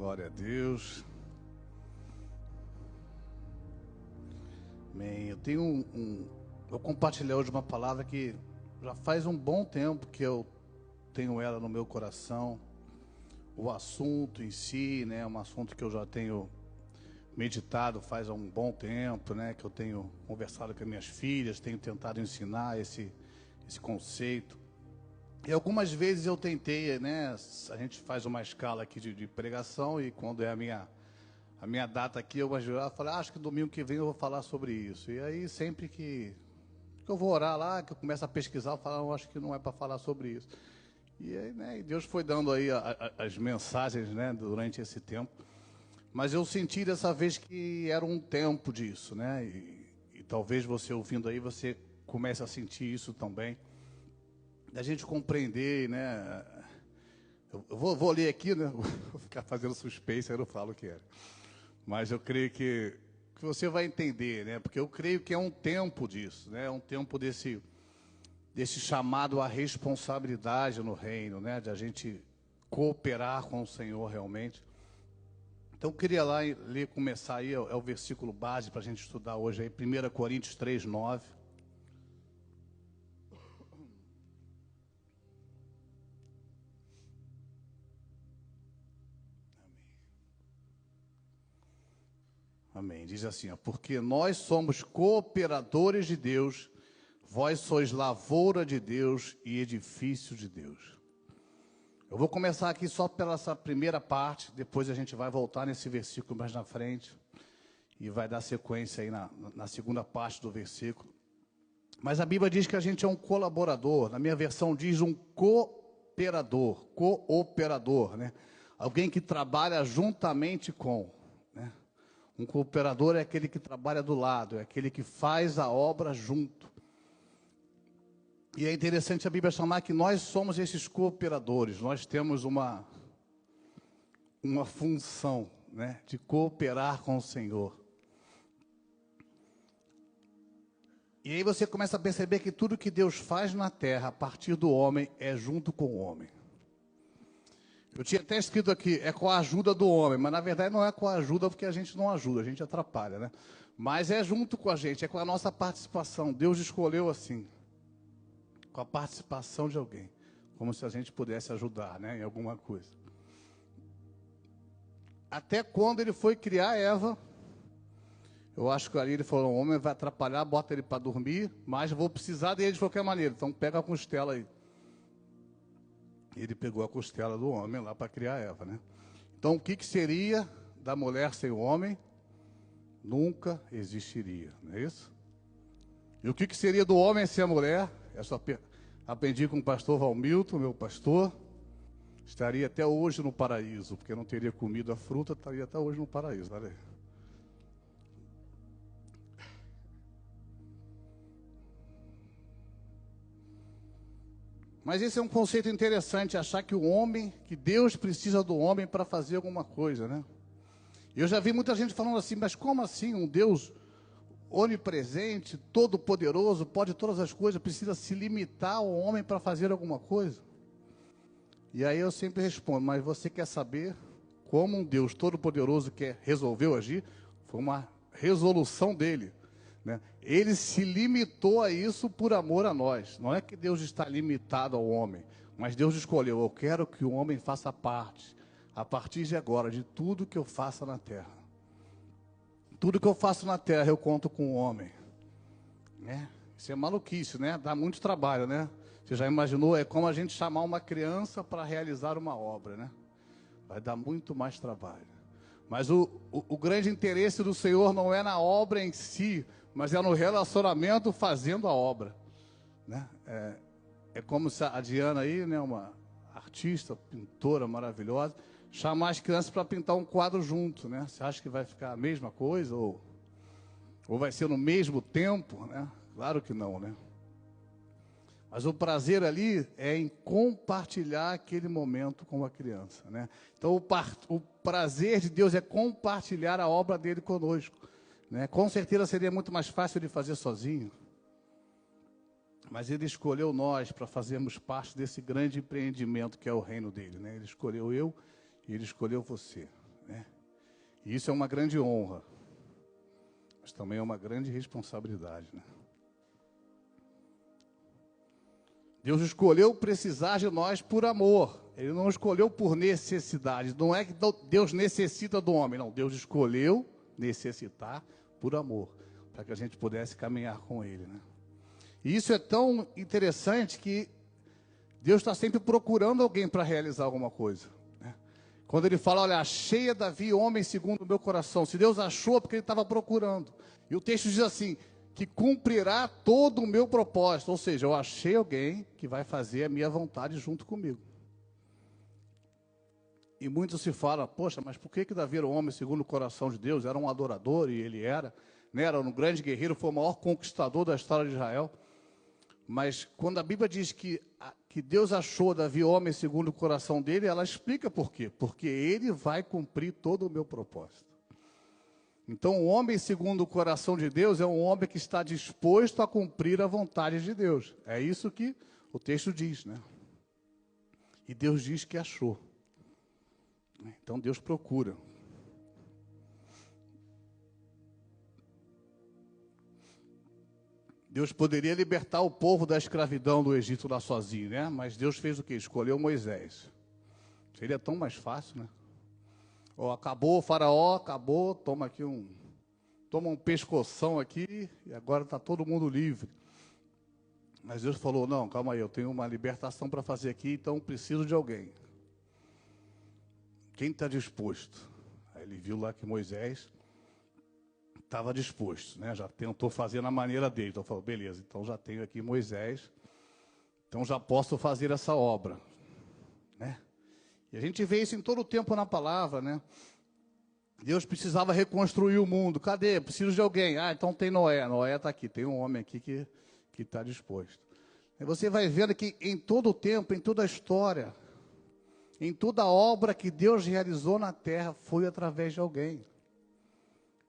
Glória a Deus. Amém. Eu tenho vou compartilhar hoje uma palavra que já faz um bom tempo que eu tenho ela no meu coração. O assunto em si, né, é um assunto que eu já tenho meditado faz um bom tempo, né, que eu tenho conversado com as minhas filhas, tenho tentado ensinar esse conceito. E algumas vezes eu tentei, né, a gente faz uma escala aqui de pregação e quando é a minha data aqui, eu vou jurar, falo, acho que domingo que vem eu vou falar sobre isso. E aí sempre que eu vou orar lá, que eu começo a pesquisar, eu falo, acho que não é para falar sobre isso. E aí, né, Deus foi dando aí as mensagens, né, durante esse tempo. Mas eu senti dessa vez que era um tempo disso, né, e talvez você ouvindo aí, você comece a sentir isso também. Da gente compreender, né? Eu vou ler aqui, né? Vou ficar fazendo suspense, aí eu não falo o que era. Mas eu creio que você vai entender, né? Porque eu creio que é um tempo disso, né? É um tempo desse chamado à responsabilidade no reino, né? De a gente cooperar com o Senhor realmente. Então eu queria lá ler, começar aí, é o versículo base para a gente estudar hoje aí, 1 Coríntios 3:9. Amém. Diz assim, ó, porque nós somos cooperadores de Deus, vós sois lavoura de Deus e edifício de Deus. Eu vou começar aqui só pela essa primeira parte, depois a gente vai voltar nesse versículo mais na frente e vai dar sequência aí na segunda parte do versículo. Mas a Bíblia diz que a gente é um colaborador, na minha versão diz um cooperador, né? Alguém que trabalha juntamente com, né? Um cooperador é aquele que trabalha do lado, é aquele que faz a obra junto. E é interessante a Bíblia chamar que nós somos esses cooperadores, nós temos uma função, né, de cooperar com o Senhor. E aí você começa a perceber que tudo que Deus faz na terra, a partir do homem, é junto com o homem. Eu tinha até escrito aqui, é com a ajuda do homem, mas na verdade não é com a ajuda porque a gente não ajuda, a gente atrapalha, né? Mas é junto com a gente, é com a nossa participação. Deus escolheu assim, com a participação de alguém, como se a gente pudesse ajudar, né, em alguma coisa. Até quando ele foi criar Eva, eu acho que ali ele falou, o homem vai atrapalhar, bota ele para dormir, mas vou precisar dele de qualquer maneira, então pega a costela aí. Ele pegou a costela do homem lá para criar Eva, né? Então, o que seria da mulher sem o homem? Nunca existiria, não é isso? E o que seria do homem sem a mulher? Aprendi com o pastor Valmilton, meu pastor. Estaria até hoje no paraíso, porque não teria comido a fruta, estaria até hoje no paraíso, olha aí. Mas esse é um conceito interessante, achar que que Deus precisa do homem para fazer alguma coisa, né? Eu já vi muita gente falando assim, mas como assim um Deus onipresente, todo-poderoso, pode todas as coisas, precisa se limitar ao homem para fazer alguma coisa? E aí eu sempre respondo, mas você quer saber como um Deus todo-poderoso resolveu agir? Foi uma resolução dele. Né? Ele se limitou a isso por amor a nós. Não é que Deus está limitado ao homem, mas Deus escolheu, eu quero que o homem faça parte, a partir de agora, de tudo que eu faça na terra. Tudo que eu faço na terra eu conto com o homem. Né? Isso é maluquice, né? Dá muito trabalho, né? Você já imaginou? É como a gente chamar uma criança para realizar uma obra, né? Vai dar muito mais trabalho. Mas o grande interesse do Senhor não é na obra em si, mas é no relacionamento fazendo a obra. Né? É como se a Diana aí, né, uma artista, pintora maravilhosa, chamar as crianças para pintar um quadro junto. Né? Você acha que vai ficar a mesma coisa? Ou vai ser no mesmo tempo? Né? Claro que não, né? Mas o prazer ali é em compartilhar aquele momento com a criança, né? Então o prazer de Deus é compartilhar a obra dele conosco, né? Com certeza seria muito mais fácil de fazer sozinho, mas ele escolheu nós para fazermos parte desse grande empreendimento que é o reino dele, né? Ele escolheu eu e ele escolheu você. né? E isso é uma grande honra, mas também é uma grande responsabilidade, né? Deus escolheu precisar de nós por amor. Ele não escolheu por necessidade. Não é que Deus necessita do homem, não. Deus escolheu necessitar por amor, para que a gente pudesse caminhar com Ele, né? E isso é tão interessante que Deus está sempre procurando alguém para realizar alguma coisa, né? Quando Ele fala, olha, achei a Davi, homem segundo o meu coração. Se Deus achou, é porque Ele estava procurando. E o texto diz assim, que cumprirá todo o meu propósito. Ou seja, eu achei alguém que vai fazer a minha vontade junto comigo. E muitos se falam, poxa, mas por que Davi era um homem segundo o coração de Deus? Era um adorador, e ele era, né? Era um grande guerreiro, foi o maior conquistador da história de Israel. Mas quando a Bíblia diz que Deus achou Davi homem segundo o coração dele, ela explica por quê. Porque ele vai cumprir todo o meu propósito. Então, o homem segundo o coração de Deus é um homem que está disposto a cumprir a vontade de Deus. É isso que o texto diz, né? E Deus diz que achou. Então, Deus procura. Deus poderia libertar o povo da escravidão do Egito lá sozinho, né? Mas Deus fez o quê? Escolheu Moisés. Seria tão mais fácil, né? Oh, acabou o faraó, acabou, toma um pescoção aqui e agora está todo mundo livre. Mas Deus falou, não, calma aí, eu tenho uma libertação para fazer aqui, então preciso de alguém. Quem está disposto? Aí ele viu lá que Moisés estava disposto, né? Já tentou fazer na maneira dele, então falou, beleza, então já tenho aqui Moisés, então já posso fazer essa obra, né? E a gente vê isso em todo o tempo na palavra, né? Deus precisava reconstruir o mundo. Cadê? Preciso de alguém. Ah, então tem Noé. Noé está aqui. Tem um homem aqui que está disposto. E você vai vendo que em todo o tempo, em toda a história, em toda a obra que Deus realizou na terra, foi através de alguém.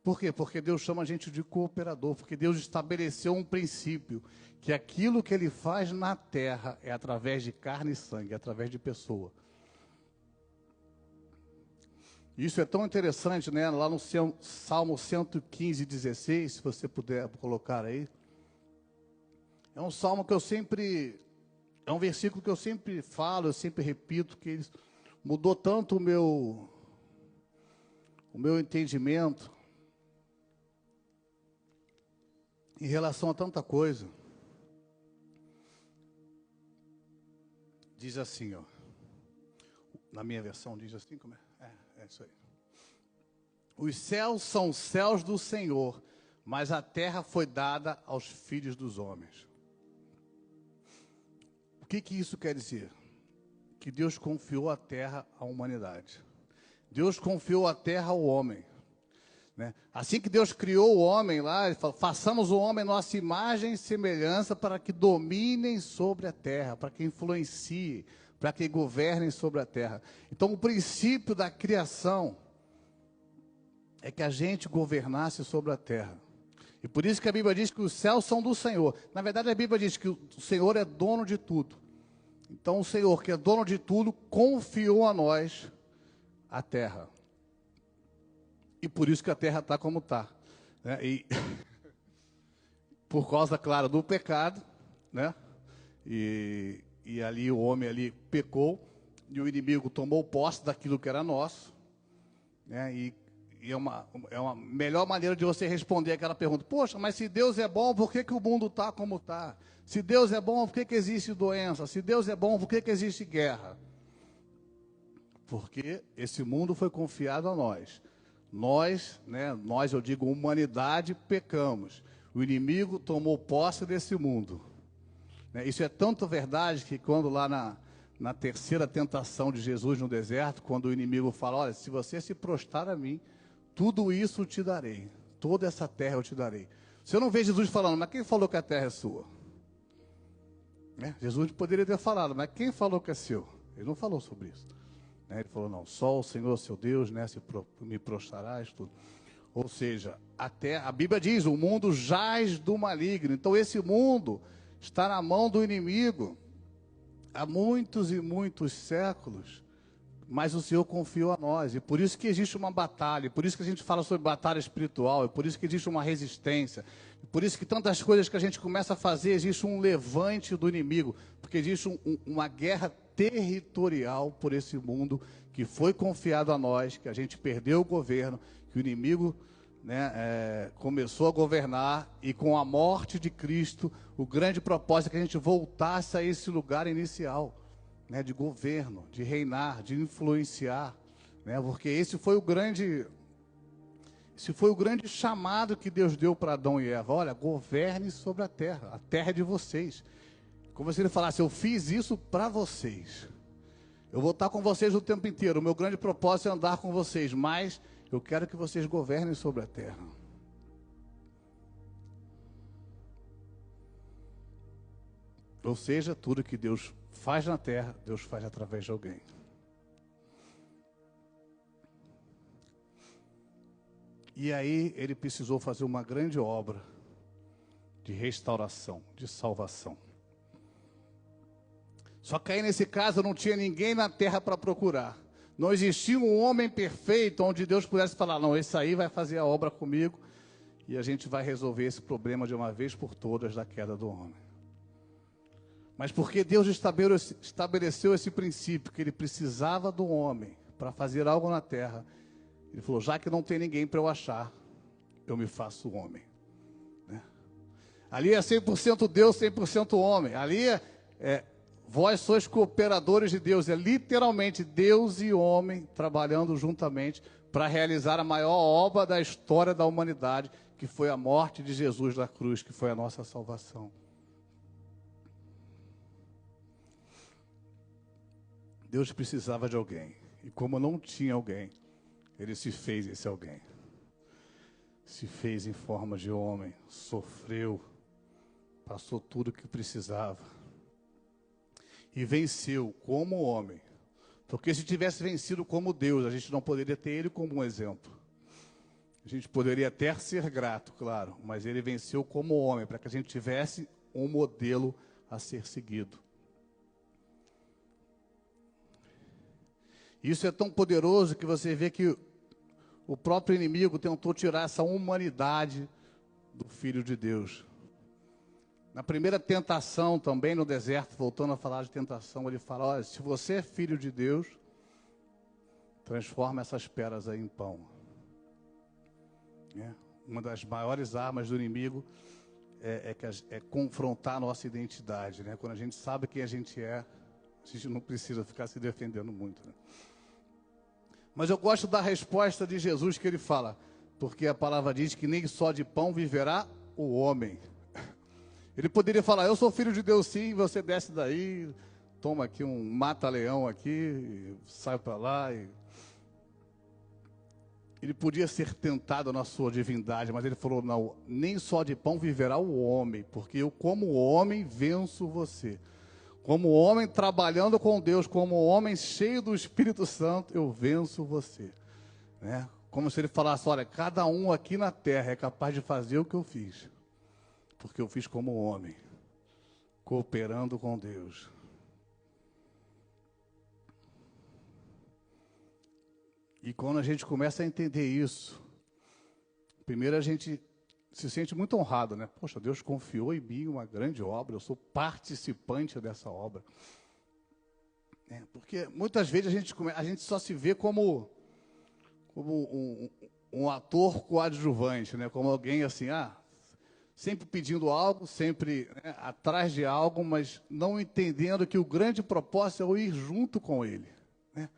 Por quê? Porque Deus chama a gente de cooperador. Porque Deus estabeleceu um princípio, que aquilo que Ele faz na terra é através de carne e sangue, é através de pessoa. Isso é tão interessante, né? Lá no Salmo 115, 16, se você puder colocar aí. É um salmo que é um versículo que eu sempre falo, eu sempre repito, que ele mudou tanto o meu entendimento em relação a tanta coisa. Diz assim, ó. Na minha versão diz assim, como é? É isso aí. Os céus são céus do Senhor, mas a terra foi dada aos filhos dos homens. O que isso quer dizer? Que Deus confiou a terra à humanidade. Deus confiou a terra ao homem, né? Assim que Deus criou o homem lá, Ele falou, façamos o homem nossa imagem e semelhança para que dominem sobre a terra, para que influenciem, para que governem sobre a terra. Então, o princípio da criação é que a gente governasse sobre a terra. E por isso que a Bíblia diz que os céus são do Senhor. Na verdade, a Bíblia diz que o Senhor é dono de tudo. Então, o Senhor, que é dono de tudo, confiou a nós a terra. E por isso que a terra está como está, né? E por causa, claro, do pecado, né? E ali o homem ali pecou, e o inimigo tomou posse daquilo que era nosso, né? E é uma melhor maneira de você responder aquela pergunta. Poxa, mas se Deus é bom, por que o mundo está como está? Se Deus é bom, por que existe doença? Se Deus é bom, por que existe guerra? Porque esse mundo foi confiado a nós. Nós, eu digo humanidade, pecamos. O inimigo tomou posse desse mundo. Isso é tanto verdade que quando lá na terceira tentação de Jesus no deserto, quando o inimigo fala, olha, se você se prostrar a mim, tudo isso eu te darei. Toda essa terra eu te darei. Você não vê Jesus falando, mas quem falou que a terra é sua? Jesus poderia ter falado, mas quem falou que é seu? Ele não falou sobre isso. Ele falou, não, só o Senhor, seu Deus, me prostrarás, tudo. Ou seja, até a Bíblia diz, o mundo jaz do maligno. Então esse mundo está na mão do inimigo há muitos e muitos séculos, mas o Senhor confiou a nós. E por isso que existe uma batalha, por isso que a gente fala sobre batalha espiritual, e por isso que existe uma resistência, e por isso que tantas coisas que a gente começa a fazer, existe um levante do inimigo, porque existe uma guerra territorial por esse mundo que foi confiado a nós, que a gente perdeu o governo, que o inimigo, né, começou a governar, e com a morte de Cristo, o grande propósito é que a gente voltasse a esse lugar inicial, né, de governo, de reinar, de influenciar, né, porque esse foi o grande chamado que Deus deu para Adão e Eva. Olha, governe sobre a terra é de vocês. Como se ele falasse, eu fiz isso para vocês, eu vou estar com vocês o tempo inteiro, o meu grande propósito é andar com vocês, mas eu quero que vocês governem sobre a terra. Ou seja, tudo que Deus faz na terra, Deus faz através de alguém. E aí ele precisou fazer uma grande obra de restauração, de salvação. Só que aí nesse caso não tinha ninguém na terra para procurar. Não existia um homem perfeito onde Deus pudesse falar, não, esse aí vai fazer a obra comigo e a gente vai resolver esse problema de uma vez por todas da queda do homem. Mas porque Deus estabeleceu esse princípio, que ele precisava do homem para fazer algo na terra, ele falou, já que não tem ninguém para eu achar, eu me faço homem. Né? Ali é 100% Deus, 100% homem. Ali vós sois cooperadores de Deus. É literalmente Deus e homem trabalhando juntamente para realizar a maior obra da história da humanidade, que foi a morte de Jesus na cruz, que foi a nossa salvação. Deus precisava de alguém. E como não tinha alguém, ele se fez esse alguém. Se fez em forma de homem, sofreu, passou tudo o que precisava. E venceu como homem. Porque se tivesse vencido como Deus, a gente não poderia ter ele como um exemplo. A gente poderia até ser grato, claro, mas ele venceu como homem, para que a gente tivesse um modelo a ser seguido. Isso é tão poderoso que você vê que o próprio inimigo tentou tirar essa humanidade do Filho de Deus. Na primeira tentação também no deserto, voltando a falar de tentação, ele fala, olha, se você é filho de Deus, transforma essas pedras aí em pão. Uma das maiores armas do inimigo é confrontar a nossa identidade. Né? Quando a gente sabe quem a gente gente não precisa ficar se defendendo muito. Né? Mas eu gosto da resposta de Jesus que ele fala, porque a palavra diz que nem só de pão viverá o homem. Ele poderia falar, eu sou filho de Deus sim, você desce daí, toma aqui um mata-leão aqui, sai para lá. Ele podia ser tentado na sua divindade, mas ele falou, não, nem só de pão viverá o homem, porque eu como homem venço você. Como homem trabalhando com Deus, como homem cheio do Espírito Santo, eu venço você. Né? Como se ele falasse, olha, cada um aqui na terra é capaz de fazer o que eu fiz. Porque eu fiz como homem, cooperando com Deus. E quando a gente começa a entender isso, primeiro a gente se sente muito honrado, né? Poxa, Deus confiou em mim uma grande obra, eu sou participante dessa obra. Porque muitas vezes a gente só se vê como um ator coadjuvante, né? Como alguém assim, sempre pedindo algo, sempre atrás de algo, mas não entendendo que o grande propósito é eu ir junto com ele. Né?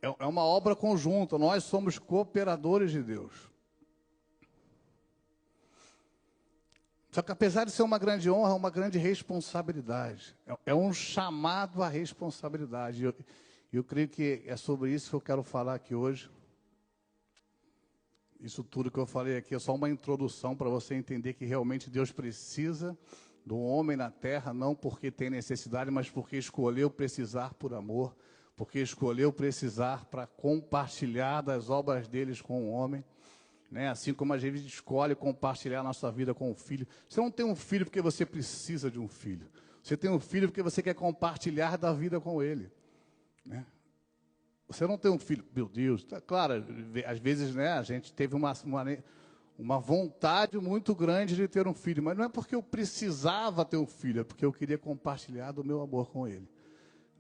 É uma obra conjunta, nós somos cooperadores de Deus. Só que apesar de ser uma grande honra, é uma grande responsabilidade. É um chamado à responsabilidade. Eu creio que é sobre isso que eu quero falar aqui hoje. Isso tudo que eu falei aqui é só uma introdução para você entender que realmente Deus precisa do homem na terra, não porque tem necessidade, mas porque escolheu precisar por amor, porque escolheu precisar para compartilhar das obras deles com o homem. Né? Assim como a gente escolhe compartilhar a nossa vida com o filho. Você não tem um filho porque você precisa de um filho. Você tem um filho porque você quer compartilhar da vida com ele. Né? Você não tem um filho, meu Deus, tá, claro, às vezes, né, a gente teve uma vontade muito grande de ter um filho, mas não é porque eu precisava ter um filho, é porque eu queria compartilhar do meu amor com ele,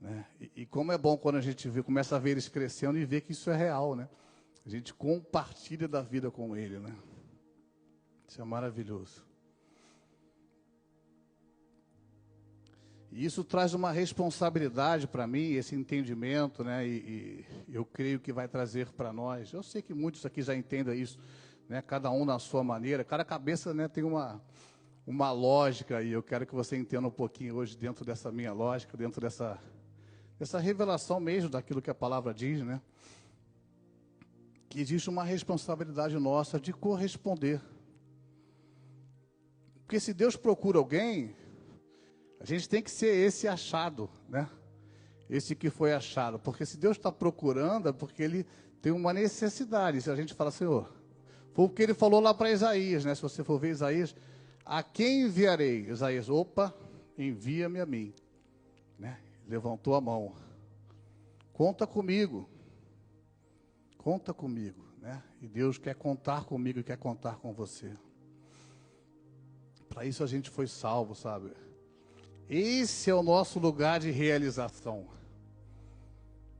né? E como é bom quando a gente começa a ver eles crescendo e ver que isso é real, né? A gente compartilha da vida com ele, né? Isso é maravilhoso. E isso traz uma responsabilidade para mim, esse entendimento, né? E eu creio que vai trazer para nós. Eu sei que muitos aqui já entendem isso, né? Cada um na sua maneira. Cada cabeça, né, tem uma lógica, e eu quero que você entenda um pouquinho hoje dentro dessa minha lógica, dentro dessa revelação mesmo daquilo que a palavra diz, né? Que existe uma responsabilidade nossa de corresponder. Porque se Deus procura alguém, a gente tem que ser esse achado, né? Esse que foi achado. Porque se Deus está procurando, é porque Ele tem uma necessidade. Se a gente fala, Senhor, foi o que Ele falou lá para Isaías, né? Se você for ver Isaías, a quem enviarei? Isaías, opa, envia-me a mim, né? Levantou a mão. Conta comigo. Conta comigo, né? E Deus quer contar comigo e quer contar com você. Para isso a gente foi salvo, sabe? Esse é o nosso lugar de realização.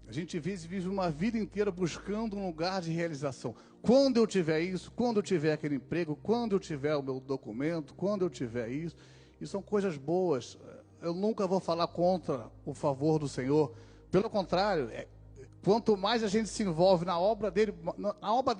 A gente vive uma vida inteira buscando um lugar de realização. Quando eu tiver isso, quando eu tiver aquele emprego, quando eu tiver o meu documento, quando eu tiver isso, e são coisas boas. Eu nunca vou falar contra o favor do Senhor. Pelo contrário, quanto mais a gente se envolve na obra dele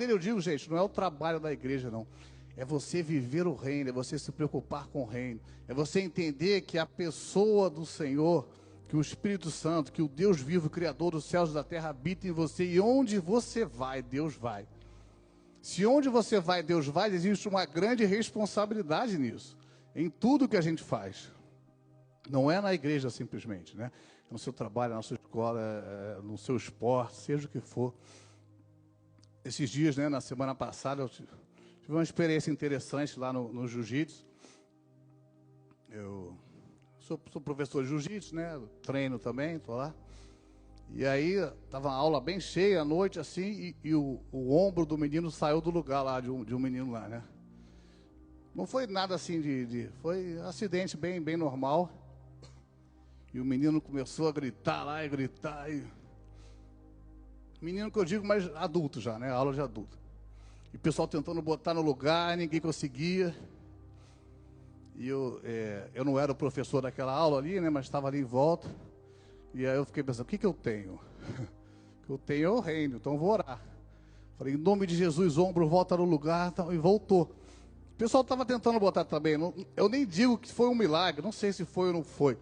eu digo, gente, não é o trabalho da igreja, não. É você viver o reino, é você se preocupar com o reino. É você entender que a pessoa do Senhor, que o Espírito Santo, que o Deus vivo, Criador dos céus e da terra, habita em você. E onde você vai, Deus vai. Se onde você vai, Deus vai, existe uma grande responsabilidade nisso. Em tudo que a gente faz. Não é na igreja simplesmente, né? No seu trabalho, na sua escola, no seu esporte, seja o que for. Esses dias, né, na semana passada, eu tive uma experiência interessante lá no jiu-jitsu. Eu sou professor de jiu-jitsu, né? Treino também, estou lá. E aí, estava a aula bem cheia à noite, assim, e o ombro do menino saiu do lugar lá, de um menino lá, né? Não foi nada assim foi um acidente bem normal. E o menino começou a gritar lá, e gritar. Menino que eu digo, mas adulto já, né? Aula de adulto. E o pessoal tentando botar no lugar, ninguém conseguia. E eu não era o professor daquela aula ali, né? Mas estava ali em volta. E aí eu fiquei pensando, o que eu tenho? O que eu tenho é o reino, então eu vou orar. Falei, em nome de Jesus, ombro, volta no lugar, e voltou. O pessoal estava tentando botar também. Eu nem digo que foi um milagre, não sei se foi ou não foi,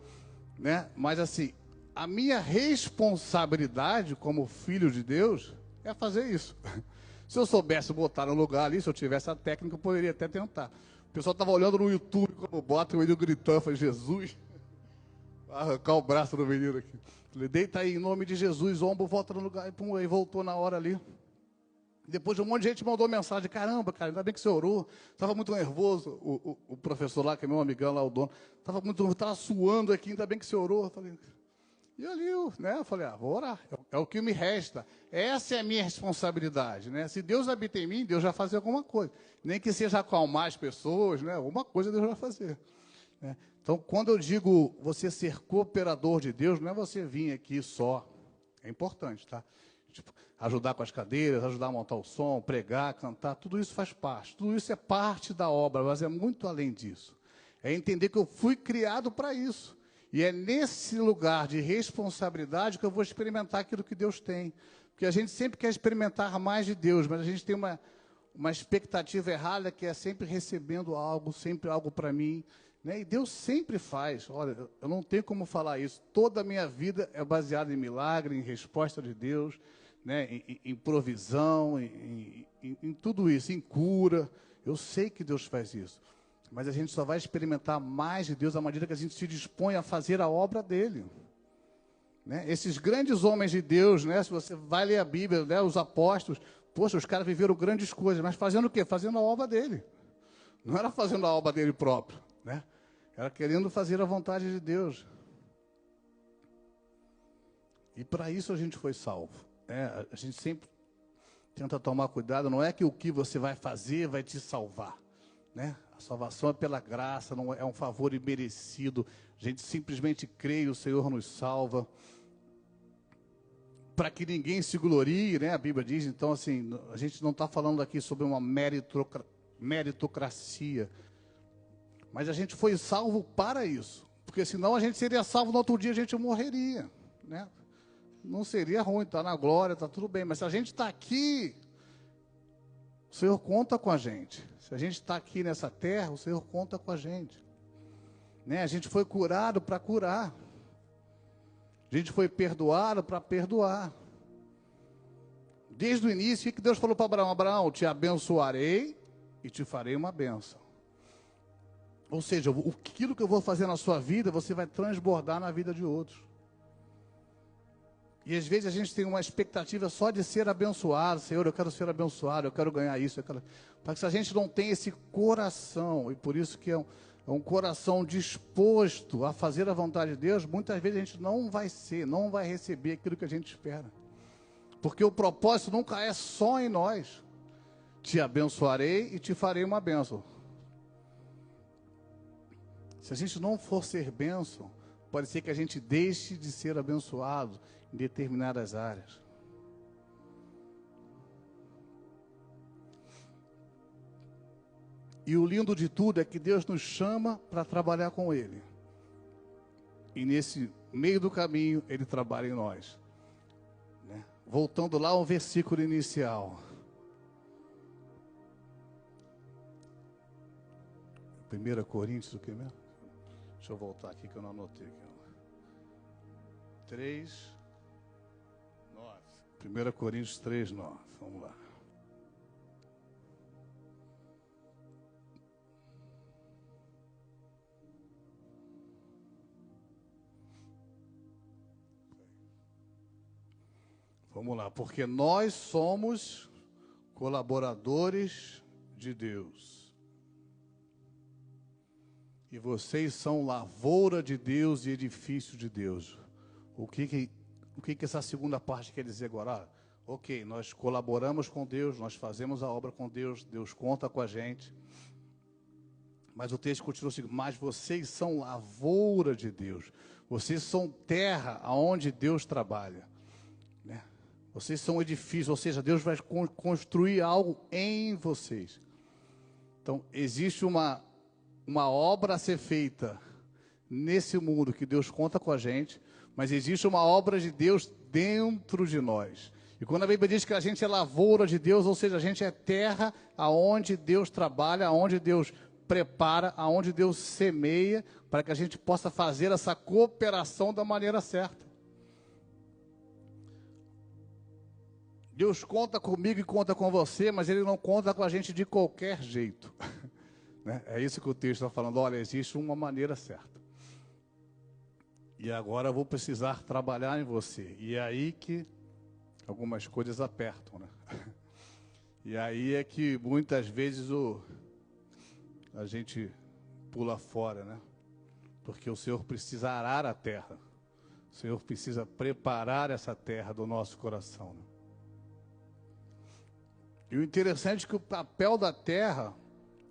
né? Mas assim, a minha responsabilidade como filho de Deus é fazer isso. Se eu soubesse botar no lugar ali, se eu tivesse a técnica, eu poderia até tentar. O pessoal estava olhando no YouTube como bota, o menino gritando, eu falei, Jesus, vai arrancar o braço do menino aqui. Falei, deita aí, em nome de Jesus, ombro, volta no lugar, e pum, aí voltou na hora ali. Depois um monte de gente mandou mensagem, caramba, cara, ainda bem que você orou, estava muito nervoso, o professor lá, que é meu amigão lá, o dono, estava suando aqui, ainda bem que você orou. Eu falei, e ali, né, eu falei, vou orar, é o que me resta, essa é a minha responsabilidade, né? Se Deus habita em mim, Deus vai fazer alguma coisa, nem que seja acalmar as pessoas, né? Alguma coisa Deus vai fazer, né? Então, quando eu digo você ser cooperador de Deus, não é você vir aqui só, é importante, tá? Tipo, ajudar com as cadeiras, ajudar a montar o som, pregar, cantar, tudo isso faz parte. Tudo isso é parte da obra, mas é muito além disso. É entender que eu fui criado para isso. E é nesse lugar de responsabilidade que eu vou experimentar aquilo que Deus tem. Porque a gente sempre quer experimentar mais de Deus, mas a gente tem uma expectativa errada que é sempre recebendo algo, sempre algo para mim, né? E Deus sempre faz. Olha, eu não tenho como falar isso. Toda a minha vida é baseada em milagre, em resposta de Deus, né? Em provisão, em tudo isso, em cura. Eu sei que Deus faz isso. Mas a gente só vai experimentar mais de Deus à medida que a gente se dispõe a fazer a obra dele. Né? Esses grandes homens de Deus, né? Se você vai ler a Bíblia, né? Os apóstolos, poxa, os caras viveram grandes coisas, mas fazendo o quê? Fazendo a obra dele. Não era fazendo a obra dele próprio, né? Era querendo fazer a vontade de Deus. E para isso a gente foi salvo. A gente sempre tenta tomar cuidado, não é que o que você vai fazer vai te salvar, né? A salvação é pela graça, não é um favor imerecido. A gente simplesmente crê e o Senhor nos salva. Para que ninguém se glorie, né? A Bíblia diz, então assim, a gente não está falando aqui sobre uma meritocracia, mas a gente foi salvo para isso, porque senão a gente seria salvo no outro dia, a gente morreria, né? Não seria ruim, está na glória, está tudo bem, mas se a gente está aqui, o Senhor conta com a gente. Se a gente está aqui nessa terra, o Senhor conta com a gente, né? A gente foi curado para curar. A gente foi perdoado para perdoar. Desde o início, o que Deus falou para Abraão? Abraão, te abençoarei e te farei uma bênção. Ou seja, aquilo que eu vou fazer na sua vida, você vai transbordar na vida de outros. E às vezes a gente tem uma expectativa só de ser abençoado. Senhor, eu quero ser abençoado, eu quero ganhar isso. Porque se a gente não tem esse coração, e por isso que é um coração disposto a fazer a vontade de Deus, muitas vezes a gente não vai receber aquilo que a gente espera. Porque o propósito nunca é só em nós. Te abençoarei e te farei uma bênção. Se a gente não for ser bênção, pode ser que a gente deixe de ser abençoado em determinadas áreas. E o lindo de tudo é que Deus nos chama para trabalhar com Ele. E nesse meio do caminho, Ele trabalha em nós. Né? Voltando lá ao versículo inicial. 1 Coríntios, o que mesmo? Deixa eu voltar aqui que eu não anotei. 3, 9. 1 Coríntios 3, 9. Vamos lá. Vamos lá, porque nós somos colaboradores de Deus. E vocês são lavoura de Deus e edifício de Deus. O que essa segunda parte quer dizer agora? Ok, nós colaboramos com Deus, nós fazemos a obra com Deus, Deus conta com a gente. Mas o texto continua assim, mas vocês são lavoura de Deus. Vocês são terra aonde Deus trabalha. Né? Vocês são edifícios, ou seja, Deus vai construir algo em vocês. Então, existe uma obra a ser feita nesse mundo que Deus conta com a gente, mas existe uma obra de Deus dentro de nós. E quando a Bíblia diz que a gente é lavoura de Deus, ou seja, a gente é terra aonde Deus trabalha, aonde Deus prepara, aonde Deus semeia, para que a gente possa fazer essa cooperação da maneira certa. Deus conta comigo e conta com você, mas Ele não conta com a gente de qualquer jeito. Né? É isso que o texto está falando. Olha, existe uma maneira certa. E agora eu vou precisar trabalhar em você. E é aí que algumas coisas apertam, né? E aí é que muitas vezes a gente pula fora, né? Porque o Senhor precisa arar a terra. O Senhor precisa preparar essa terra do nosso coração, né? E o interessante é que o papel da terra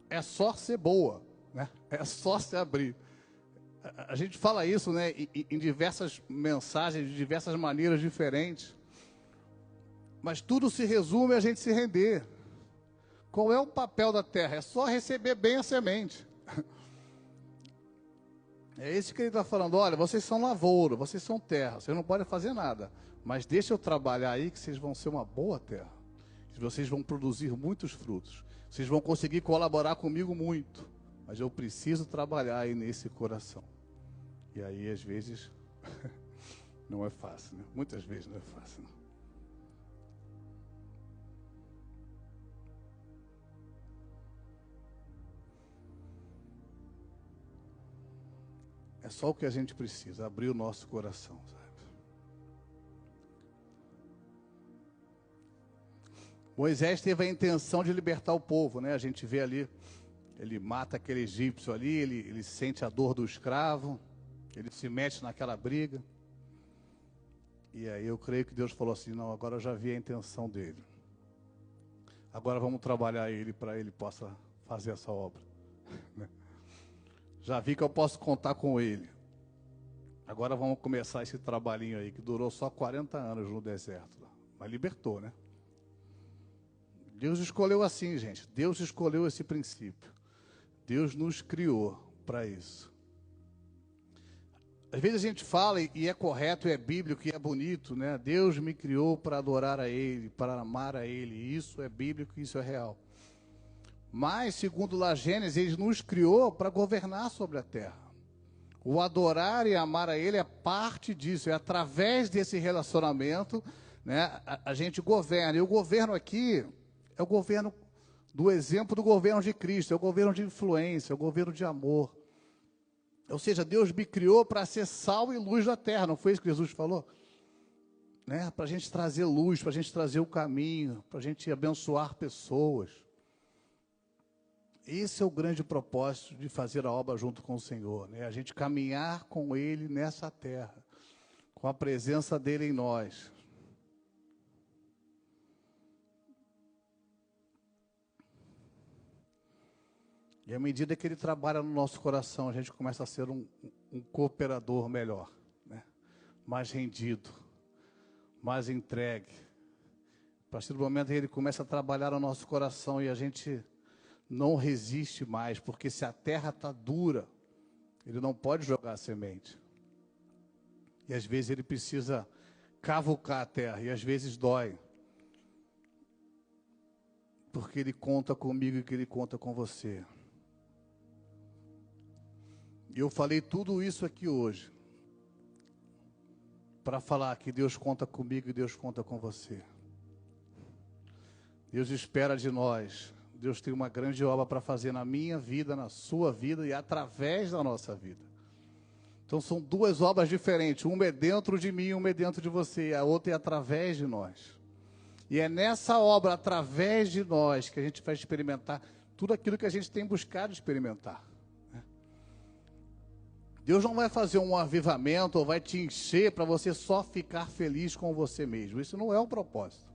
é só ser boa, né? É só se abrir. A gente fala isso, né, em diversas mensagens, de diversas maneiras diferentes. Mas tudo se resume a gente se render. Qual é o papel da terra? É só receber bem a semente. É isso que ele está falando. Olha, vocês são lavoura, vocês são terra, vocês não podem fazer nada. Mas deixa eu trabalhar aí que vocês vão ser uma boa terra. Vocês vão produzir muitos frutos. Vocês vão conseguir colaborar comigo muito. Mas eu preciso trabalhar aí nesse coração. E aí, às vezes, não é fácil, né? Muitas vezes não é fácil, não. É só o que a gente precisa, abrir o nosso coração, sabe? Moisés teve a intenção de libertar o povo, né? A gente vê ali, ele mata aquele egípcio ali, ele sente a dor do escravo, ele se mete naquela briga. E aí eu creio que Deus falou assim, não, agora eu já vi a intenção dele. Agora vamos trabalhar ele para ele possa fazer essa obra. Já vi que eu posso contar com ele. Agora vamos começar esse trabalhinho aí, que durou só 40 anos no deserto. Mas libertou, né? Deus escolheu assim, gente. Deus escolheu esse princípio. Deus nos criou para isso. Às vezes a gente fala, e é correto, e é bíblico, e é bonito, né? Deus me criou para adorar a Ele, para amar a Ele. Isso é bíblico, isso é real. Mas, segundo lá Gênesis, Ele nos criou para governar sobre a terra. O adorar e amar a Ele é parte disso. É através desse relacionamento, né, a gente governa. E o governo aqui é o governo do exemplo do governo de Cristo. É o governo de influência, é o governo de amor. Ou seja, Deus me criou para ser sal e luz da terra. Não foi isso que Jesus falou? Né? Para a gente trazer luz, para a gente trazer o caminho, para a gente abençoar pessoas. Esse é o grande propósito de fazer a obra junto com o Senhor, né? A gente caminhar com Ele nessa terra, com a presença dEle em nós. E à medida que Ele trabalha no nosso coração, a gente começa a ser um cooperador melhor, né? Mais rendido, mais entregue. A partir do momento que Ele começa a trabalhar no nosso coração e a gente não resiste mais, porque se a terra está dura, ele não pode jogar a semente. E às vezes ele precisa cavucar a terra, e às vezes dói. Porque ele conta comigo e que ele conta com você. E eu falei tudo isso aqui hoje, para falar que Deus conta comigo e Deus conta com você. Deus espera de nós. Deus tem uma grande obra para fazer na minha vida, na sua vida e através da nossa vida. Então são duas obras diferentes. Uma é dentro de mim, uma é dentro de você. E a outra é através de nós. E é nessa obra, através de nós, que a gente vai experimentar tudo aquilo que a gente tem buscado experimentar. Deus não vai fazer um avivamento ou vai te encher para você só ficar feliz com você mesmo. Isso não é o propósito.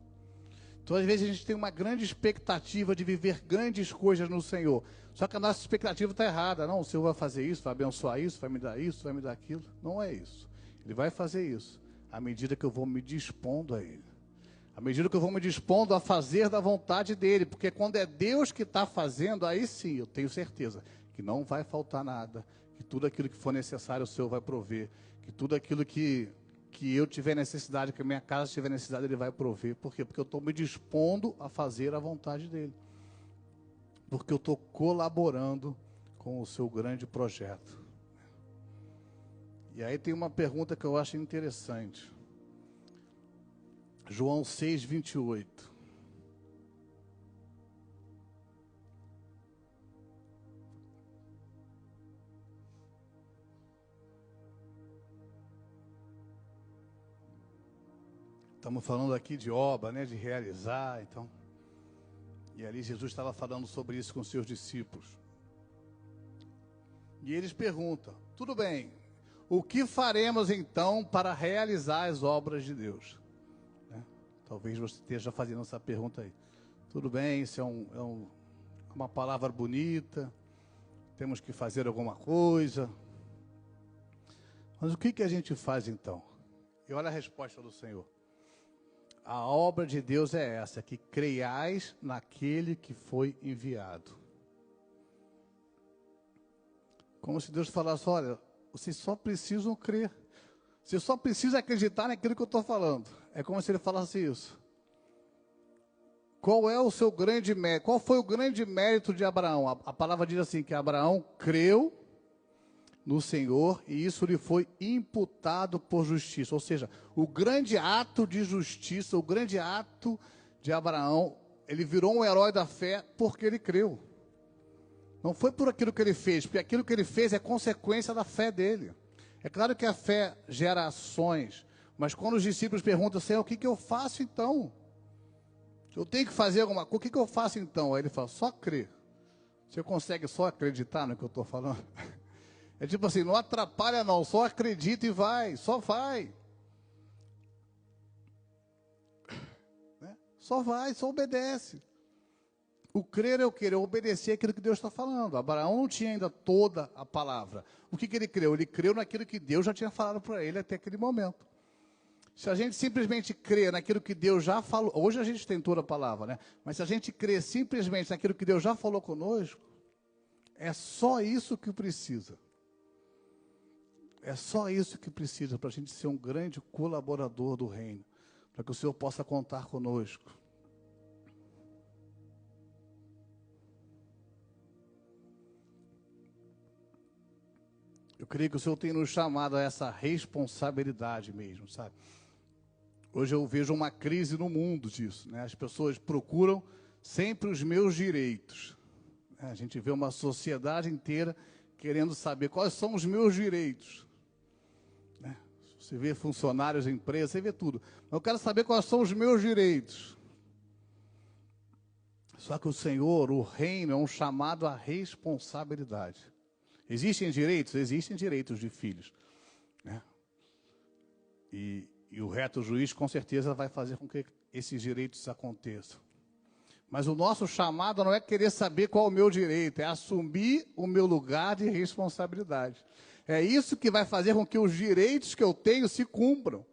Então, às vezes, a gente tem uma grande expectativa de viver grandes coisas no Senhor. Só que a nossa expectativa está errada. Não, o Senhor vai fazer isso, vai abençoar isso, vai me dar isso, vai me dar aquilo. Não é isso. Ele vai fazer isso à medida que eu vou me dispondo a Ele. À medida que eu vou me dispondo a fazer da vontade dEle. Porque quando é Deus que está fazendo, aí sim, eu tenho certeza que não vai faltar nada. Que tudo aquilo que for necessário, o Senhor vai prover. Que tudo aquilo que eu tiver necessidade, que a minha casa tiver necessidade, Ele vai prover. Por quê? Porque eu estou me dispondo a fazer a vontade dEle. Porque eu estou colaborando com o seu grande projeto. E aí tem uma pergunta que eu acho interessante. João 6:28. Estamos falando aqui de obra, né, de realizar, então. E ali Jesus estava falando sobre isso com os seus discípulos. E eles perguntam, tudo bem, o que faremos então para realizar as obras de Deus? Né? Talvez você esteja fazendo essa pergunta aí. Tudo bem, isso é uma palavra bonita, temos que fazer alguma coisa. Mas o que a gente faz então? E olha a resposta do Senhor. A obra de Deus é essa, que creiais naquele que foi enviado. Como se Deus falasse, olha, vocês só precisam crer. Você só precisa acreditar naquilo que eu estou falando. É como se ele falasse isso. Qual é o seu grande mérito? Qual foi o grande mérito de Abraão? A palavra diz assim, que Abraão creu no Senhor, e isso lhe foi imputado por justiça. Ou seja, o grande ato de justiça, o grande ato de Abraão, ele virou um herói da fé porque ele creu. Não foi por aquilo que ele fez, porque aquilo que ele fez é consequência da fé dele. É claro que a fé gera ações, mas quando os discípulos perguntam, Senhor, o que eu faço então? Eu tenho que fazer alguma coisa, o que eu faço então? Aí ele fala, só crer. Você consegue só acreditar no que eu estou falando? É tipo assim, não atrapalha não, só acredita e vai, só vai. Só vai, só obedece. O crer é o querer, obedecer aquilo que Deus está falando. Abraão não tinha ainda toda a palavra. O que ele creu? Ele creu naquilo que Deus já tinha falado para ele até aquele momento. Se a gente simplesmente crê naquilo que Deus já falou, hoje a gente tem toda a palavra, né? Mas se a gente crê simplesmente naquilo que Deus já falou conosco, é só isso que precisa. É só isso que precisa para a gente ser um grande colaborador do reino, para que o Senhor possa contar conosco. Eu creio que o Senhor tem nos chamado a essa responsabilidade mesmo, sabe? Hoje eu vejo uma crise no mundo disso, né? As pessoas procuram sempre os meus direitos. A gente vê uma sociedade inteira querendo saber quais são os meus direitos. Né? Você vê funcionários da empresa, você vê tudo. Mas eu quero saber quais são os meus direitos. Só que o Senhor, o reino, é um chamado à responsabilidade. Existem direitos? Existem direitos de filhos. Né? E o reto juiz, com certeza, vai fazer com que esses direitos aconteçam. Mas o nosso chamado não é querer saber qual é o meu direito, é assumir o meu lugar de responsabilidade. É isso que vai fazer com que os direitos que eu tenho se cumpram.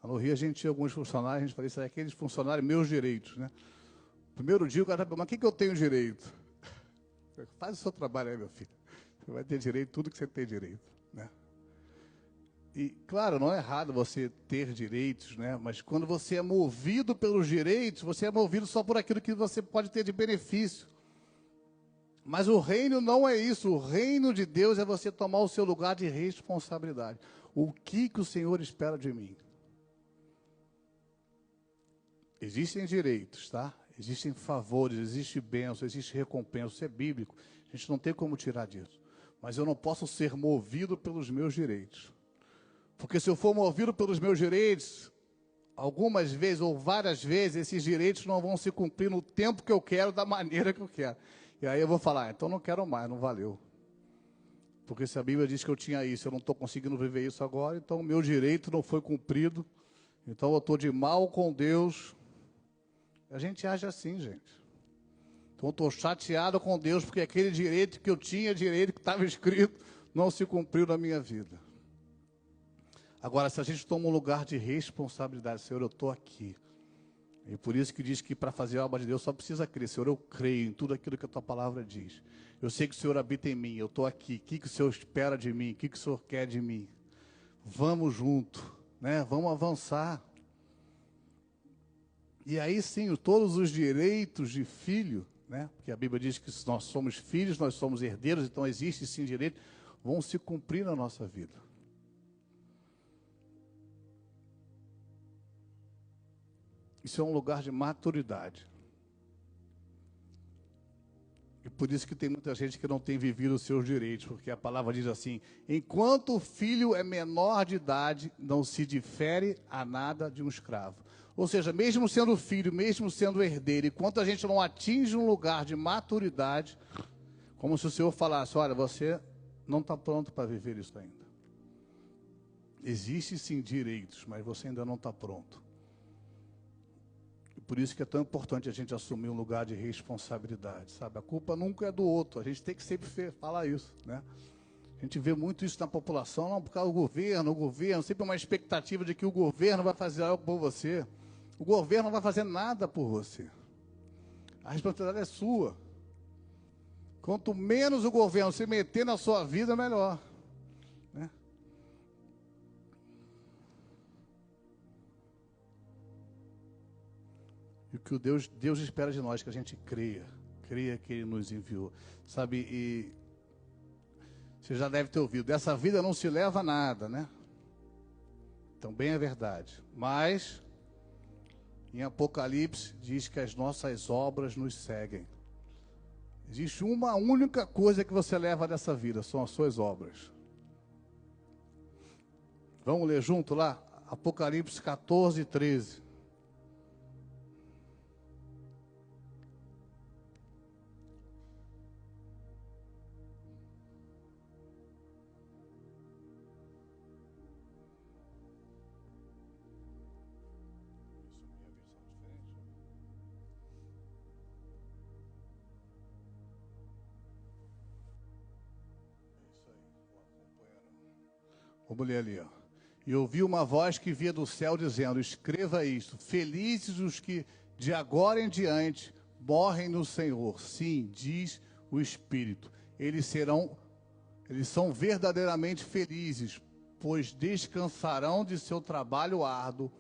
No Rio a gente tinha alguns funcionários, a gente falava, isso é aqueles funcionários, meus direitos, né? Primeiro dia o cara perguntou, mas o que eu tenho direito? Faz o seu trabalho aí, meu filho. Você vai ter direito tudo que você tem direito, né? E, claro, não é errado você ter direitos, né? Mas quando você é movido pelos direitos, você é movido só por aquilo que você pode ter de benefício. Mas o reino não é isso. O reino de Deus é você tomar o seu lugar de responsabilidade. O que o Senhor espera de mim? Existem direitos, tá? Existem favores, existe bênção, existe recompensa. Isso é bíblico. A gente não tem como tirar disso. Mas eu não posso ser movido pelos meus direitos. Porque se eu for movido pelos meus direitos, algumas vezes ou várias vezes, esses direitos não vão se cumprir no tempo que eu quero, da maneira que eu quero. E aí eu vou falar, então não quero mais, não valeu. Porque se a Bíblia diz que eu tinha isso, eu não estou conseguindo viver isso agora, então o meu direito não foi cumprido, então eu estou de mal com Deus. A gente age assim, gente. Então eu estou chateado com Deus, porque aquele direito que eu tinha, direito que estava escrito, não se cumpriu na minha vida. Agora, se a gente toma um lugar de responsabilidade, Senhor, eu estou aqui. E por isso que diz que para fazer a obra de Deus só precisa crer. Senhor, eu creio em tudo aquilo que a tua palavra diz. Eu sei que o Senhor habita em mim, eu estou aqui. O que o Senhor espera de mim? O que o Senhor quer de mim? Vamos junto, né? Vamos avançar. E aí sim, todos os direitos de filho, né? Porque a Bíblia diz que se nós somos filhos, nós somos herdeiros, então existe sim direito, vão se cumprir na nossa vida. Isso é um lugar de maturidade. E por isso que tem muita gente que não tem vivido os seus direitos, porque a palavra diz assim, enquanto o filho é menor de idade, não se difere a nada de um escravo. Ou seja, mesmo sendo filho, mesmo sendo herdeiro, enquanto a gente não atinge um lugar de maturidade, como se o Senhor falasse, olha, você não está pronto para viver isso ainda. Existem sim direitos, mas você ainda não está pronto. Por isso que é tão importante a gente assumir um lugar de responsabilidade, sabe? A culpa nunca é do outro, a gente tem que sempre falar isso, né? A gente vê muito isso na população, não, por causa do governo, sempre uma expectativa de que o governo vai fazer algo por você. O governo não vai fazer nada por você. A responsabilidade é sua. Quanto menos o governo se meter na sua vida, melhor, né? E o que Deus espera de nós, que a gente creia que Ele nos enviou, sabe? E você já deve ter ouvido, dessa vida não se leva nada, né? Também é verdade. Mas, em Apocalipse, diz que as nossas obras nos seguem. Existe uma única coisa que você leva dessa vida, são as suas obras. Vamos ler junto lá? Apocalipse 14, 13. Vamos ler ali, ó. E ouvi uma voz que vinha do céu dizendo: escreva isto, felizes os que de agora em diante morrem no Senhor. Sim, diz o Espírito. Eles são verdadeiramente felizes, pois descansarão de seu trabalho árduo,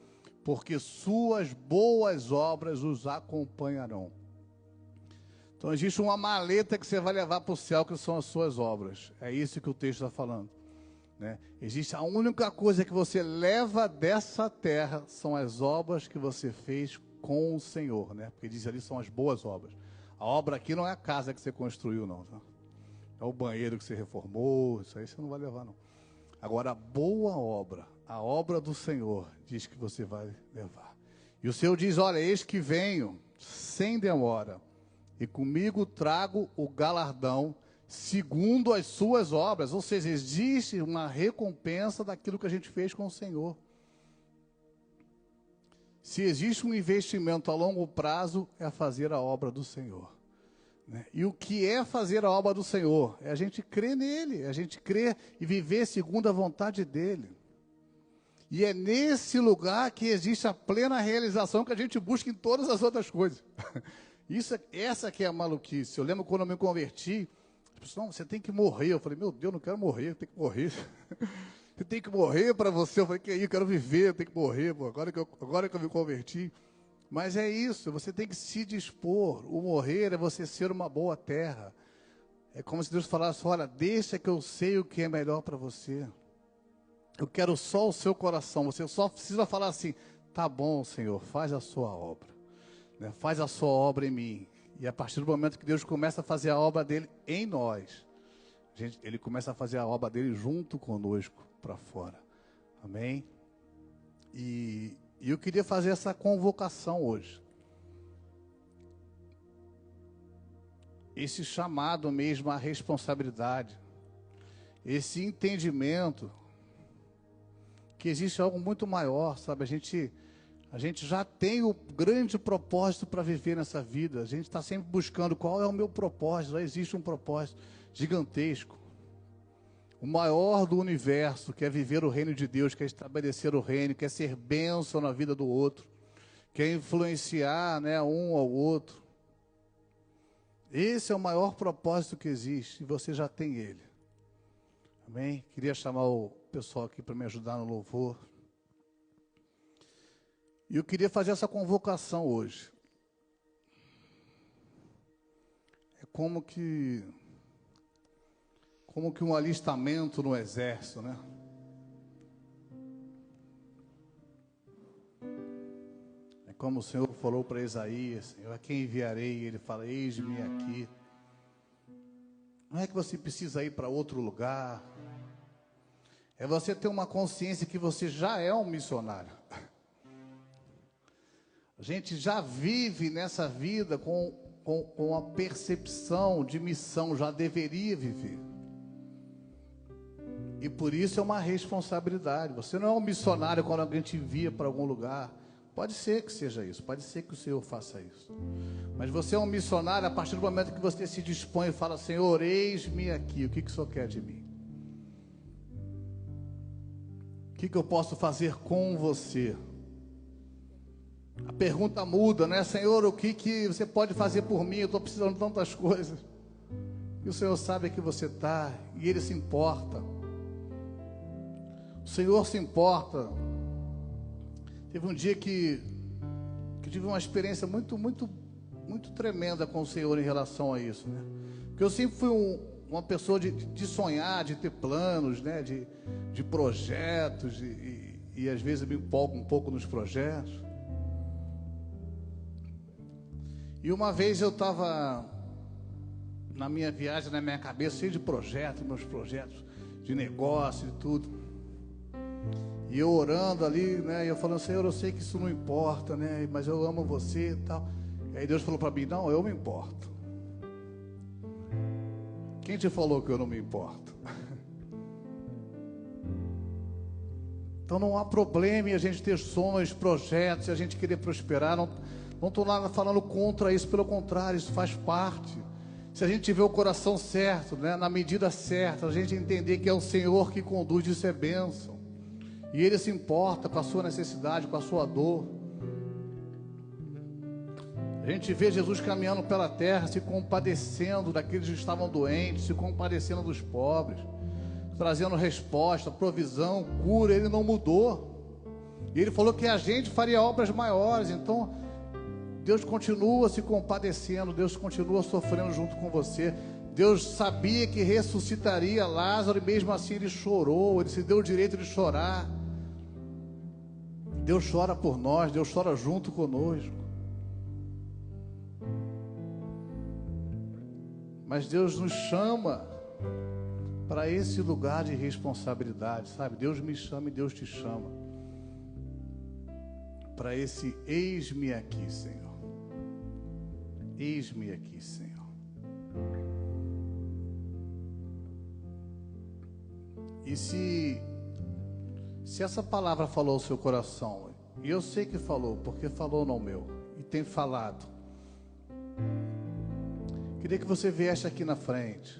porque suas boas obras os acompanharão. Então existe uma maleta que você vai levar para o céu, que são as suas obras. É isso que o texto está falando, né? Existe a única coisa que você leva dessa terra, são as obras que você fez com o Senhor, né? Porque diz ali, são as boas obras. A obra aqui não é a casa que você construiu, não, tá? É o banheiro que você reformou, isso aí você não vai levar, não. Agora, a boa obra, a obra do Senhor, diz que você vai levar. E o Senhor diz: olha, eis que venho sem demora, e comigo trago o galardão segundo as suas obras. Ou seja, existe uma recompensa daquilo que a gente fez com o Senhor. Se existe um investimento a longo prazo, é fazer a obra do Senhor, né? E o que é fazer a obra do Senhor? É a gente crer nele, é a gente crer e viver segundo a vontade dele. E é nesse lugar que existe a plena realização que a gente busca em todas as outras coisas. Essa que é a maluquice. Eu lembro quando eu me converti, as pessoas: não, você tem que morrer. Eu falei: meu Deus, eu não quero morrer, eu tenho que morrer. Você tem que morrer para você. Eu falei: que aí, eu quero viver, eu tenho que morrer, pô, agora que eu me converti. Mas é isso, você tem que se dispor. O morrer é você ser uma boa terra. É como se Deus falasse: olha, deixa que eu sei o que é melhor para você. Eu quero só o seu coração. Você só precisa falar assim: tá bom, Senhor, faz a sua obra, né? Faz a sua obra em mim. E a partir do momento que Deus começa a fazer a obra dele em nós, ele começa a fazer a obra dele junto conosco para fora. Amém? E eu queria fazer essa convocação hoje. Esse chamado mesmo à responsabilidade. Esse entendimento que existe algo muito maior, sabe? A gente já tem o grande propósito para viver nessa vida. A gente está sempre buscando qual é o meu propósito. Já existe um propósito gigantesco. O maior do universo, que é viver o reino de Deus, quer estabelecer o reino, quer ser bênção na vida do outro, quer influenciar, né, um ao outro. Esse é o maior propósito que existe, e você já tem ele. Amém? Queria chamar o pessoal aqui para me ajudar no louvor. E eu queria fazer essa convocação hoje. É como que um alistamento no exército, né? É como o Senhor falou para Isaías: Senhor, a quem enviarei? Ele fala: eis-me aqui. Não é que você precisa ir para outro lugar. É você ter uma consciência que você já é um missionário. A gente já vive nessa vida com a percepção de missão, já deveria viver. E por isso é uma responsabilidade. Você não é um missionário quando alguém te envia para algum lugar. Pode ser que seja isso, pode ser que o Senhor faça isso. Mas você é um missionário a partir do momento que você se dispõe e fala: Senhor, eis-me aqui, o que o Senhor quer de mim? O que eu posso fazer com você? A pergunta muda, né? Senhor, o que você pode fazer por mim? Eu estou precisando de tantas coisas. E o Senhor sabe que você está, e Ele se importa. O Senhor se importa. Teve um dia que tive uma experiência muito tremenda com o Senhor em relação a isso, né? Porque eu sempre fui uma pessoa de sonhar, de ter planos, né? De projetos, e às vezes eu me empolgo um pouco nos projetos. E uma vez eu estava na minha viagem, na minha cabeça, cheio de projetos, meus projetos de negócio e tudo. E eu orando ali, né? E eu falando: Senhor, eu sei que isso não importa, né? Mas eu amo você e tal. E aí Deus falou para mim: não, eu me importo. Quem te falou que eu não me importo? Então não há problema em a gente ter sonhos, projetos, e a gente querer prosperar. Não estou nada falando contra isso, pelo contrário, isso faz parte. Se a gente tiver o coração certo, né, na medida certa, a gente entender que é o Senhor que conduz, isso é bênção. E Ele se importa com a sua necessidade, com a sua dor. A gente vê Jesus caminhando pela terra, se compadecendo daqueles que estavam doentes, se compadecendo dos pobres, trazendo resposta, provisão, cura. Ele não mudou. E Ele falou que a gente faria obras maiores. Então, Deus continua se compadecendo, Deus continua sofrendo junto com você. Deus sabia que ressuscitaria Lázaro e mesmo assim Ele chorou, Ele se deu o direito de chorar. Deus chora por nós, Deus chora junto conosco. Mas Deus nos chama para esse lugar de responsabilidade, sabe? Deus me chama e Deus te chama para esse eis-me aqui, Senhor. Eis-me aqui, Senhor. E se essa palavra falou ao seu coração, e eu sei que falou, porque falou no meu, e tem falado, queria que você viesse aqui na frente.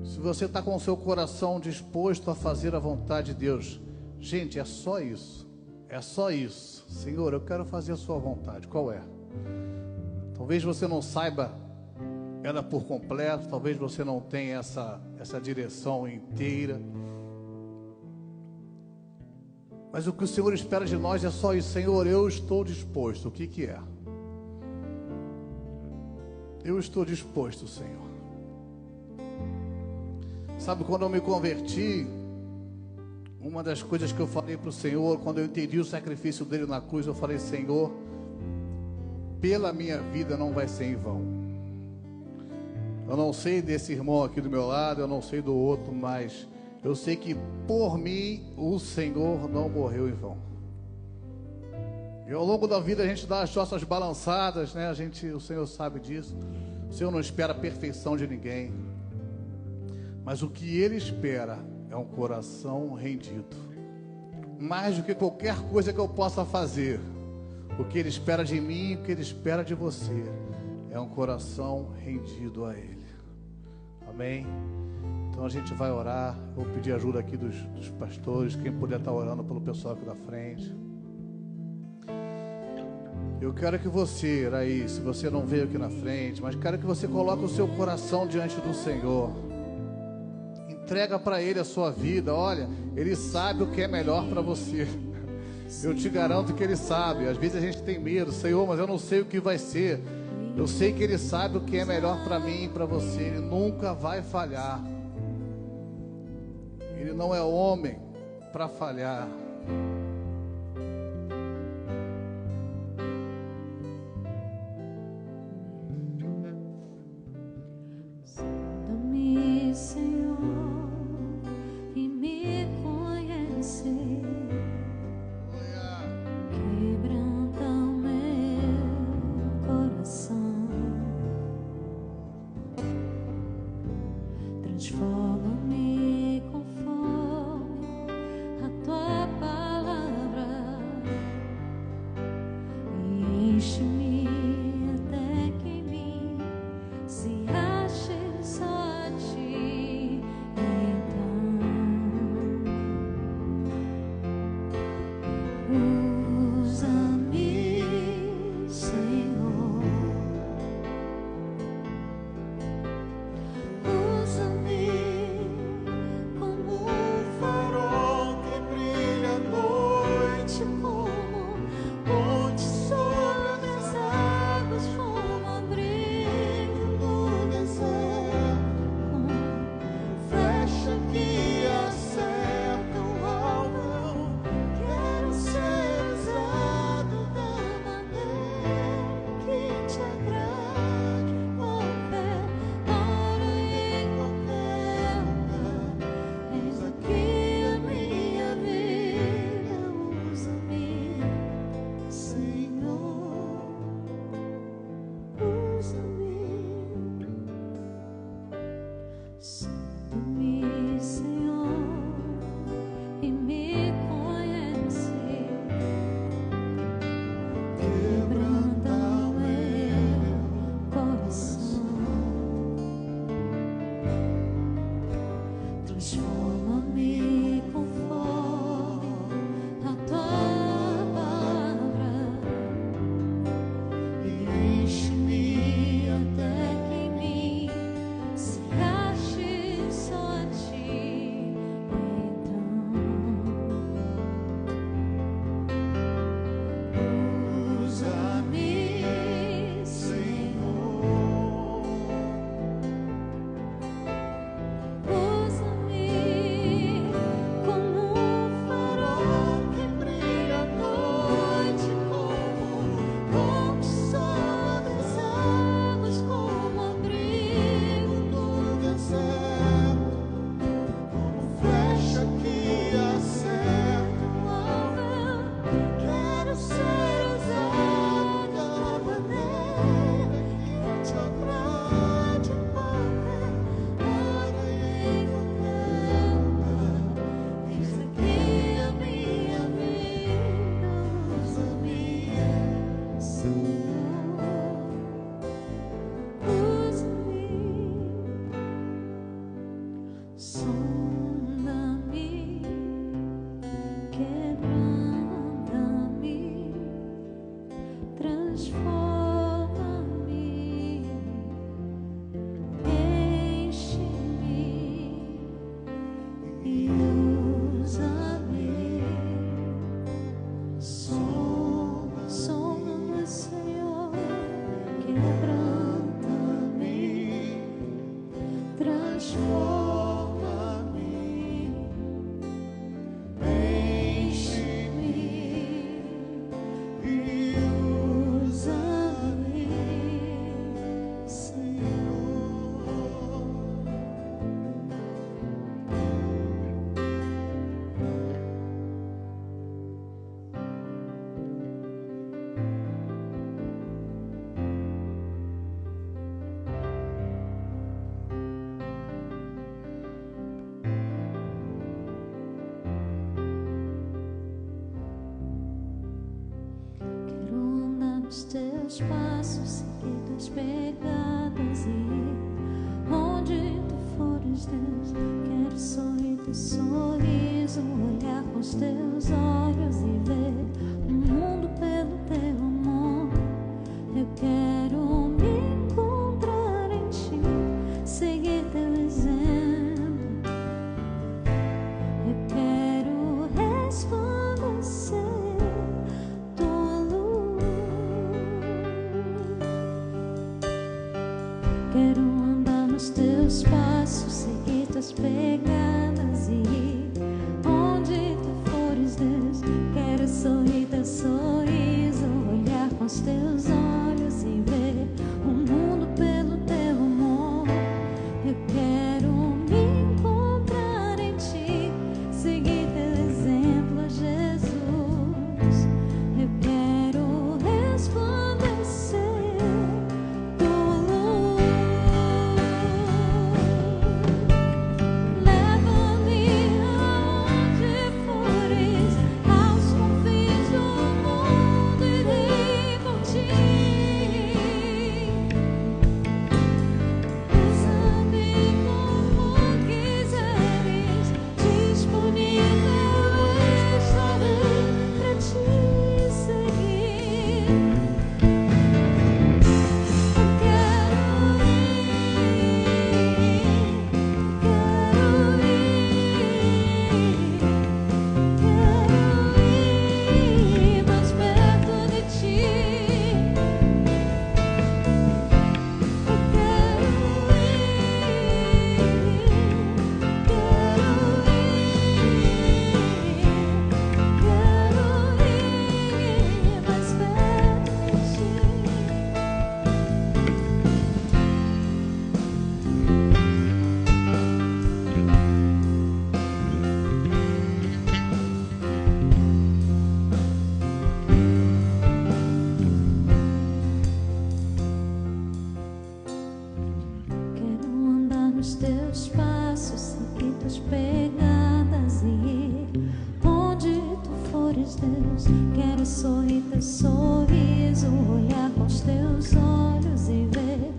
Se você está com o seu coração disposto a fazer a vontade de Deus, gente, é só isso. É só isso. Senhor, eu quero fazer a sua vontade. Qual é? Talvez você não saiba ela por completo, talvez você não tenha essa direção inteira. Mas o que o Senhor espera de nós é só isso. Senhor, eu estou disposto. O que que é? Eu estou disposto, Senhor. Sabe, quando eu me converti, uma das coisas que eu falei para o Senhor, quando eu entendi o sacrifício dele na cruz, eu falei: Senhor, pela minha vida não vai ser em vão. Eu não sei desse irmão aqui do meu lado, eu não sei do outro, mas eu sei que por mim o Senhor não morreu em vão. E ao longo da vida a gente dá as nossas balançadas, né? O Senhor sabe disso. O Senhor não espera a perfeição de ninguém, mas o que Ele espera é um coração rendido. Mais do que qualquer coisa que eu possa fazer, o que Ele espera de mim, o que Ele espera de você, é um coração rendido a Ele. Amém? Então a gente vai orar. Vou pedir ajuda aqui dos pastores, quem puder estar orando pelo pessoal aqui da frente. Eu quero que você, aí, se você não veio aqui na frente, mas quero que você coloque o seu coração diante do Senhor. Entrega para Ele a sua vida. Olha, Ele sabe o que é melhor para você. Eu te garanto que Ele sabe. Às vezes a gente tem medo, Senhor, mas eu não sei o que vai ser. Eu sei que Ele sabe o que é melhor para mim e para você. Ele nunca vai falhar. Ele não é homem para falhar. Transforma-me conforme a tua palavra. nos teus passos, seguir tuas pegadas e ir onde tu fores, Deus. Quero sorrir teu sorriso, olhar com os teus olhos e ver o mundo pelo teu amor. Eu quero me encontrar em ti, seguir teu exemplo. Eu quero resplandecer tua luz. Quero andar nos teus passos, seguir tuas pegadas e ir onde tu fores, Deus. Quero sorrir teu sorriso, olhar com os teus olhos e ver o mundo pelo teu amor. Eu quero me encontrar em ti, seguir teu exemplo, Jesus. Eu quero resplandecer tua luz. Leva-me aonde fores, aos confins do mundo irei por ti. Usa-me como quiseres, disponível estarei pra te seguir. Eu quero ir mais perto de ti. Eu quero ir mais perto de ti. Quero andar nos teus passos, seguir tuas pegadas e ir onde tu fores, Deus. Quero sorrir teu sorriso, olhar com os teus olhos e ver